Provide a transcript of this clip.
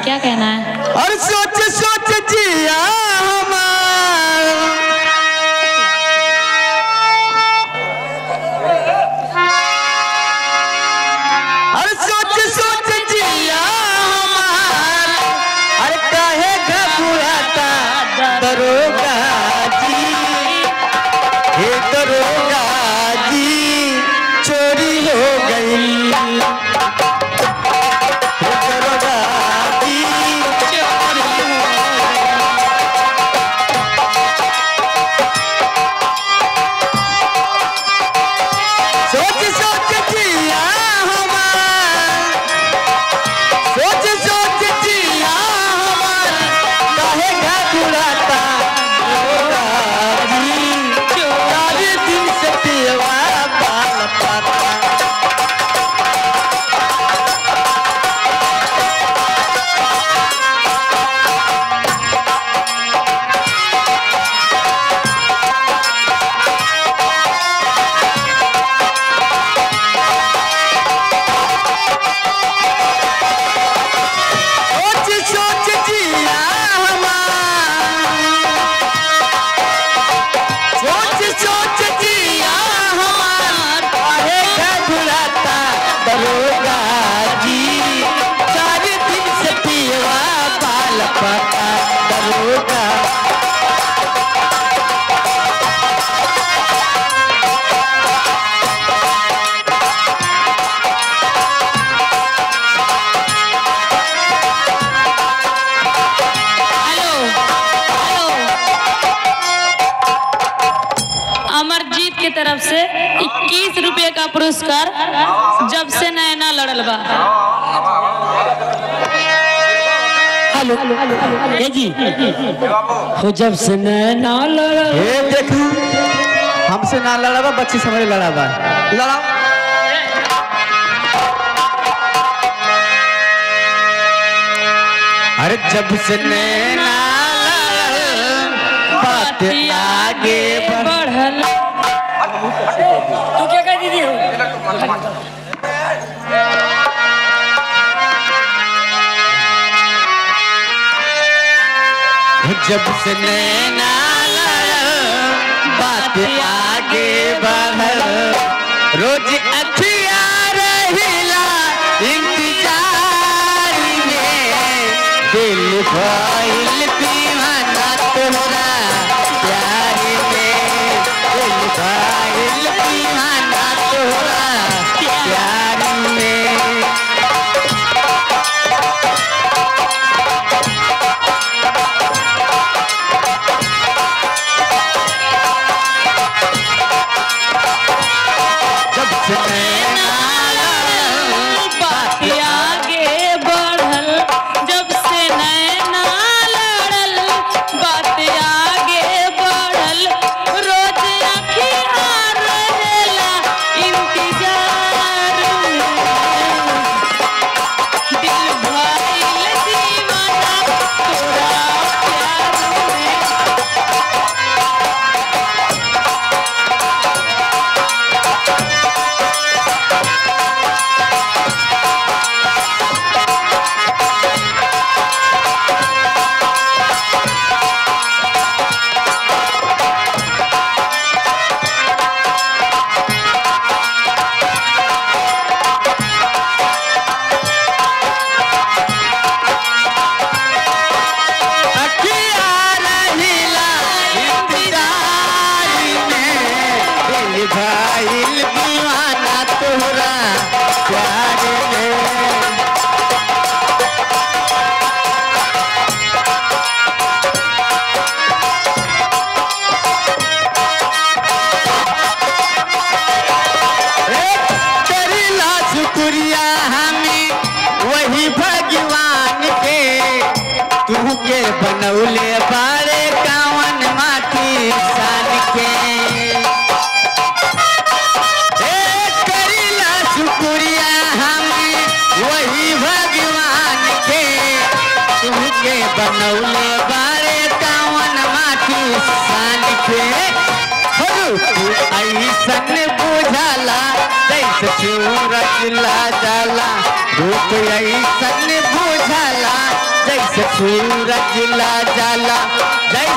क्या कहना है? और सोच सोच जिया दरोगा जी, हे दरोगा जी, चोरी हो गई। दरोगा जी, चोरी हो गई। सोच सोच जिया हमार, सोच सोच जिया हमार, काहे घबराता दरोगा जी, 4 दिन से पियवा बाल पका। दरोगा अमरजीत की तरफ से 21 रुपये का पुरस्कार। जब से नैना लड़ल बा। हेलो ये जी हो, जब से नैना लड़ा, ये देखो हमसे ना लड़ा बा, बच्ची समझ लड़ा बा। लड़ा अरे जब से नैना बात आगे बढ़ल। तू क्या कह दीदी हो? जब से नैना बात आगे बढ़ल, रोज अखिया रहिला इंतजार में, दिल भइल दीवाना तोहरा प्यार में, दिल भइल दीवाना तोहरा प्यार में। जब से नैना बात आगे बढ़ल, जब से नैना लड़ल, बात आगे बढ़ल, रोज अखिया रहेला इंतजार में, दिल भइल दीवाना तोरा प्यार में। भइल दीवाना तोहरा प्यार में। करीला शुक्रिया हमें वही भगवान के, तू के बनौले बारे कावन माटी सान के। शुक्रिया हमें वही भगवान के, तुमके बनौले बारे कावन माटी सान के। ऐसन बुझाला जैसे सूरज ला जाला, रूप ऐसन बुझाला जैसे सूरज ला जाला, जय